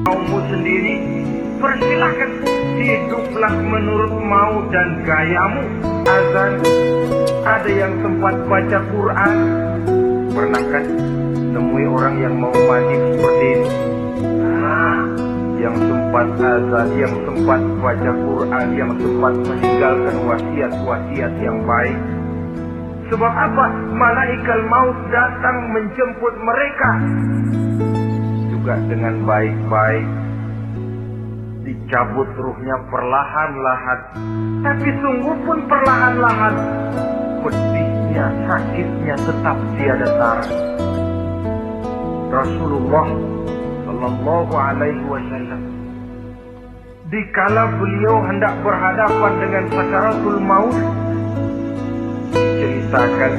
maumu sendiri, persilahkan hiduplah menurut mau dan gayamu. Azan, ada yang sempat baca Quran. Pernah kan nemui orang yang mau mandi seperti ini? Yang sempat azan, yang sempat baca Quran, yang sempat meninggalkan wasiat-wasiat yang baik. Sebab apa? Malaikat maut datang menjemput mereka juga dengan baik-baik. Dicabut ruhnya perlahan-lahan, tapi sungguh pun perlahan-lahan. Pedihnya, sakitnya tetap tiada tara. Rasulullah Sallallahu Alaihi Wasallam, dikala beliau hendak berhadapan dengan sakaratul maut, diceritakan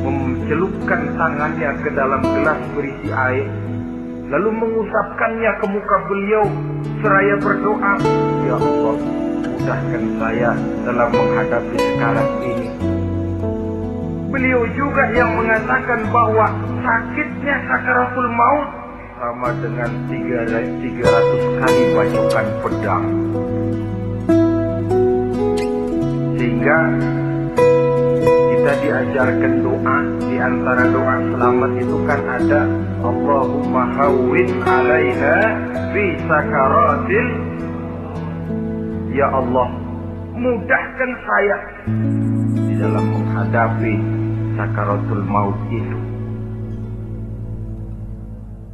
mencelupkan tangannya ke dalam gelas berisi air, lalu mengusapkannya ke muka beliau seraya berdoa, "Ya Allah, mudahkan saya dalam menghadapi sekarat ini." Beliau juga yang mengatakan bahwa sakitnya sakaratul maut sama dengan 300 kali bacokan pedang. Sehingga kita diajarkan doa. Di antara doa selamat itu kan ada Allahumma hawwin alaiha fi sakaratil. Ya Allah, mudahkan saya di dalam menghadapi sakaratul maut itu.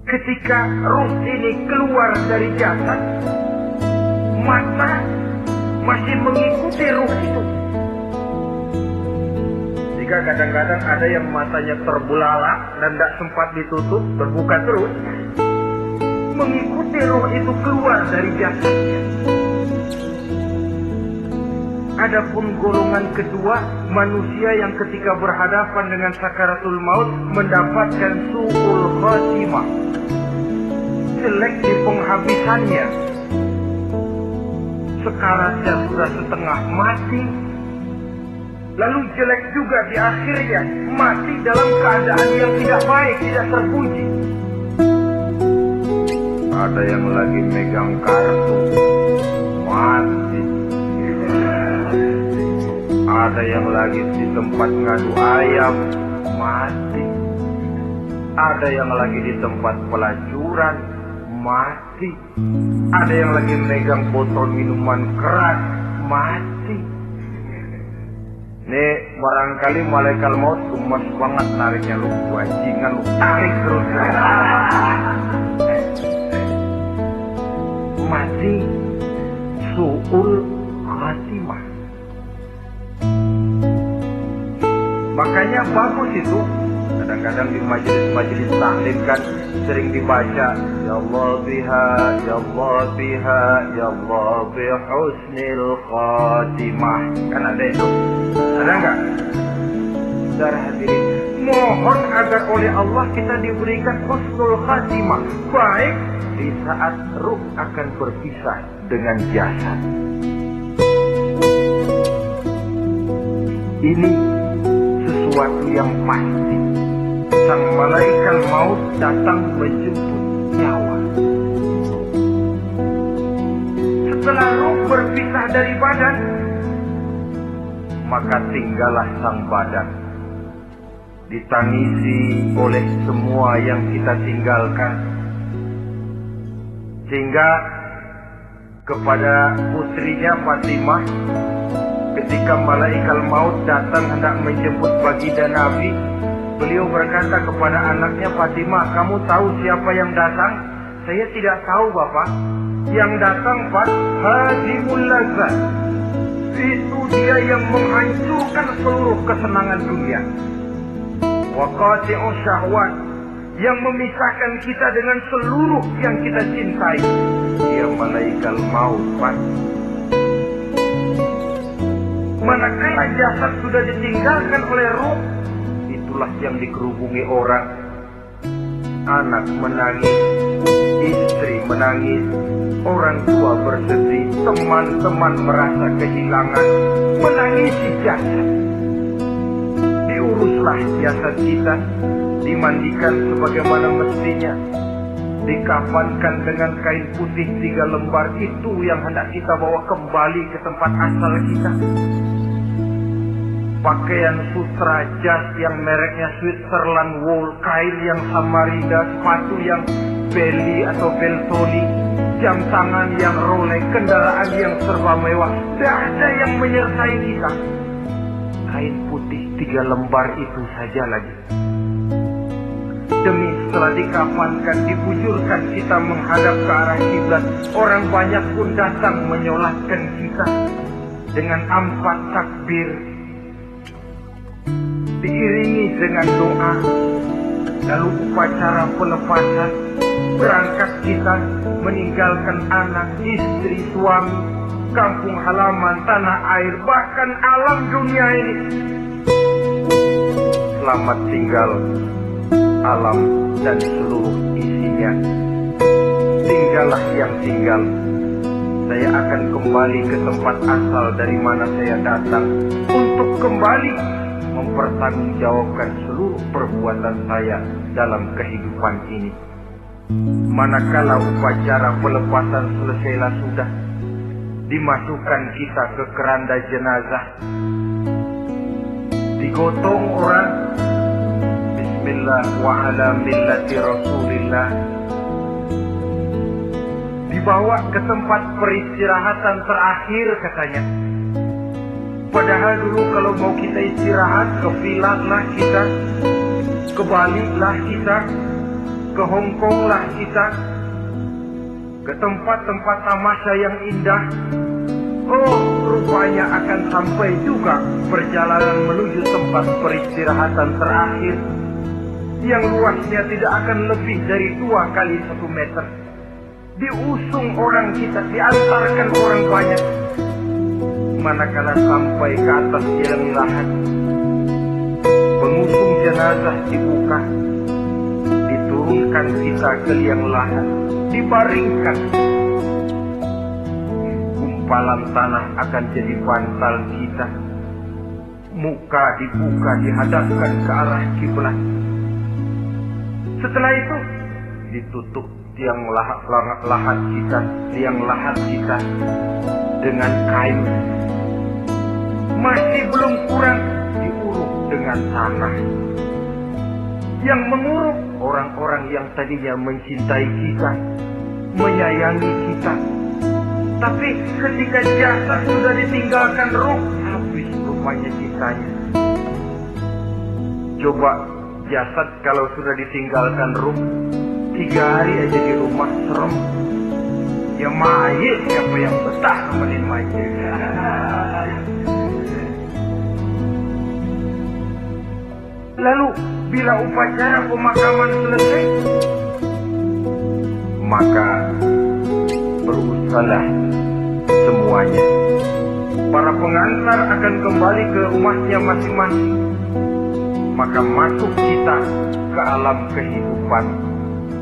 Ketika ruh ini keluar dari jasad, mata masih mengikuti ruh itu. Jika kadang-kadang ada yang matanya terbelalak dan tidak sempat ditutup, terbuka terus, mengikuti ruh itu keluar dari jasadnya. Adapun golongan kedua, manusia yang ketika berhadapan dengan sakaratul maut mendapatkan su'ul khatimah, jelek di penghabisannya. Sekaratnya sudah setengah mati, lalu jelek juga di akhirnya, mati dalam keadaan yang tidak baik, tidak terpuji. Ada yang lagi megang kartu, mati. Ada yang lagi di tempat ngadu ayam, mati. Ada yang lagi di tempat pelacuran, mati. Ada yang lagi megang botol minuman keras, mati. Nih barangkali malaikat maut gemes banget nariknya, lu bajingan, lu tarik terus. Mati su'ul khatimah. Makanya bagus itu. Kadang-kadang di majelis-majelis taklim kan sering dibaca, Ya Allah biha, Ya Allah biha, Ya Allah bihusnil khatimah. Kan ada itu? Ada enggak? Saudara hadirin, mohon agar oleh Allah kita diberikan husnul khatimah, baik di saat ruh akan berpisah dengan jasad. Ini sesuatu yang pasti. Sang malaikat maut datang menjemput nyawa. Setelah ruh berpisah dari badan, maka tinggallah sang badan, ditangisi oleh semua yang kita tinggalkan. Sehingga kepada putrinya Fatimah, ketika malaikat maut datang hendak menjemput baginda Nabi, beliau berkata kepada anaknya, Fatimah, kamu tahu siapa yang datang? Saya tidak tahu, Bapak. Yang datang, Pak, hadimul lazat. Itu dia yang menghancurkan seluruh kesenangan dunia. Wa qati'us syahwat, yang memisahkan kita dengan seluruh yang kita cintai. Dia malaikat maut, Pak. Manakala jasad sudah ditinggalkan oleh ruh, itulah yang dikerubungi orang. Anak menangis, istri menangis, orang tua bersedih, teman-teman merasa kehilangan, menangisi jasad. Diuruslah jasad kita, dimandikan sebagaimana mestinya. dikafankan dengan kain putih 3 lembar. Itu yang hendak kita bawa kembali ke tempat asal kita. Pakaian sutra jas yang mereknya Switzerland wool, kain yang Samarinda, sepatu yang Belly atau Beltoni, jam tangan yang Rolex, kendaraan yang serba mewah. Tidak ada yang menyertai kita. Kain putih 3 lembar itu saja lagi. Demi setelah dikafankan, dibujurkan kita menghadap ke arah kiblat, orang banyak pun datang menyolatkan kita dengan 4 takbir, diiringi dengan doa. Lalu upacara pelepasan, berangkat kita meninggalkan anak, istri, suami, kampung halaman, tanah air, bahkan alam dunia ini. Selamat tinggal alam dan seluruh isinya. Tinggallah yang tinggal. Saya akan kembali ke tempat asal dari mana saya datang untuk kembali mempertanggungjawabkan seluruh perbuatan saya dalam kehidupan ini. Manakala upacara pelepasan selesailah sudah, dimasukkan kita ke keranda jenazah, digotong orang, Bismillah wa ala millati Rasulillah, dibawa ke tempat peristirahatan terakhir katanya. Padahal dulu kalau mau kita istirahat, ke Vietnam lah kita, ke Bali lah kita, ke Hong Kong lah kita, ke tempat-tempat tamasya yang indah. Oh, rupanya akan sampai juga perjalanan menuju tempat peristirahatan terakhir, yang luasnya tidak akan lebih dari 2 kali 1 meter. Diusung orang kita, diantarkan orang banyak. Manakala sampai ke atas jalan lahat, pengusung jenazah dibuka, diturunkan kita ke liang lahat, dibaringkan. Gumpalan tanah akan jadi bantal kita. Muka dibuka, dihadapkan ke arah kiblat. Setelah itu ditutup liang lahat kita dengan kain. Masih belum kurang, diuruk dengan tanah. Yang menguruk orang-orang yang tadinya mencintai kita, menyayangi kita. Tapi ketika jasad sudah ditinggalkan ruh, habis rupanya cintanya. Coba jasad kalau sudah ditinggalkan ruh, 3 hari aja di rumah serem. Ya mayit, siapa yang betah nemenin mayit? Lalu bila upacara pemakaman selesai, maka berusahalah semuanya. Para pengantar akan kembali ke rumahnya masing-masing. Maka masuk kita ke alam kehidupan,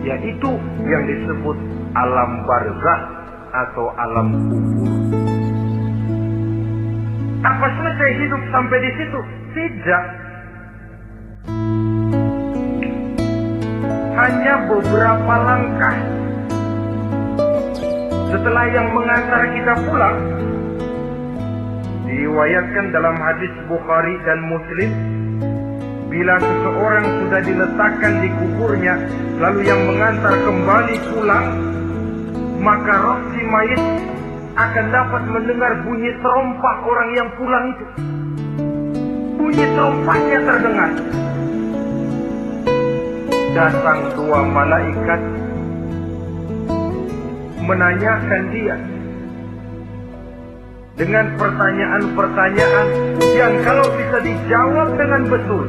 yaitu yang disebut alam barzakh atau alam kubur. Apa selesai hidup sampai di situ? Tidak. Hanya beberapa langkah setelah yang mengantar kita pulang. Diriwayatkan dalam hadis Bukhari dan Muslim, bila seseorang sudah diletakkan di kuburnya, lalu yang mengantar kembali pulang, maka roh si mayit akan dapat mendengar bunyi terompah orang yang pulang itu. Bunyi terompahnya terdengar. Datang 2 malaikat menanyakan dia dengan pertanyaan-pertanyaan yang kalau bisa dijawab dengan betul.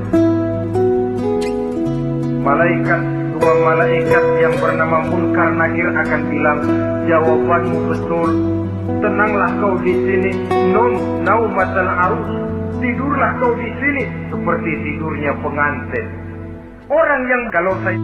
Dua malaikat yang bernama Munkar Nakir akan bilang, jawabanmu betul. Tenanglah kau di sini, naumatal arus. Tidurlah kau di sini seperti tidurnya pengantin. Orang yang kalau saya